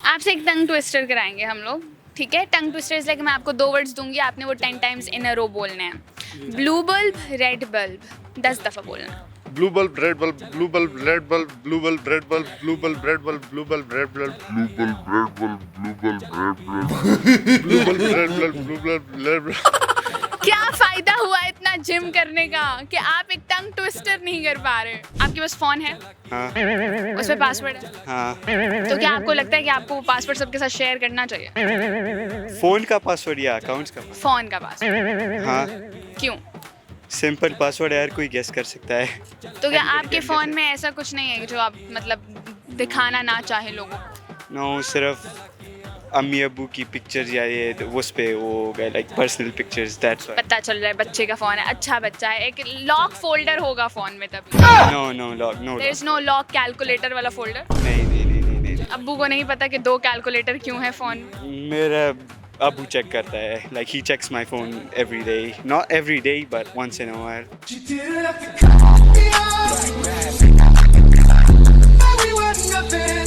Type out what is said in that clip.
आपसे एक tongue twister कराएंगे हम लोग, ठीक है? टंग ट्विस्टर इसलिए कि मैं आपको 2 वर्ड्स दूंगी, आपने वो 10 टाइम्स इन अ रो बोलने हैं। ब्लू बल्ब, रेड बल्ब, 10 दफ़ा बोलना है। Blue bulb, red bulb, blue bulb, red bulb, blue bulb, red bulb, blue bulb, red bulb, blue bulb, red bulb, blue bulb, red bulb, blue bulb, red bulb, blue bulb, red bulb, blue bulb, red bulb. क्या फायदा हुआ इतना gym करने का कि आप एक tongue twister नहीं कर पा रहे? आपके पास फोन है, हाँ उसमें पासवर्ड है, हाँ। तो क्या आपको लगता है कि आपको वो पासवर्ड सबके साथ शेयर करना चाहिए? फ़ोन का पासवर्ड या अकाउंट्स का? फोन का पासवर्ड हाँ, क्यों? सिंपल पासवर्ड है, हर कोई गेस कर सकता है। तो क्या आपके फोन में ऐसा कुछ नहीं है जो आप मतलब दिखाना ना चाहे लोगों को? नो, सिर्फ अम्मी अब्बू की पिक्चर्स या ये उस पे वो गए like personal pictures, that's why. पता चल रहा है बच्चे का फोन है, अच्छा बच्चा है, एक लॉक फोल्डर होगा फोन में तभी। No no lock, no there is no lock calculator वाला फोल्डर। नहीं नहीं नहीं नहीं नहीं। अब्बू को नहीं पता कि 2 कैलकुलेटर क्यों है फोन में? मेरा अब्बू चेक करता है, like he checks my phone every day, not every day but once in a while.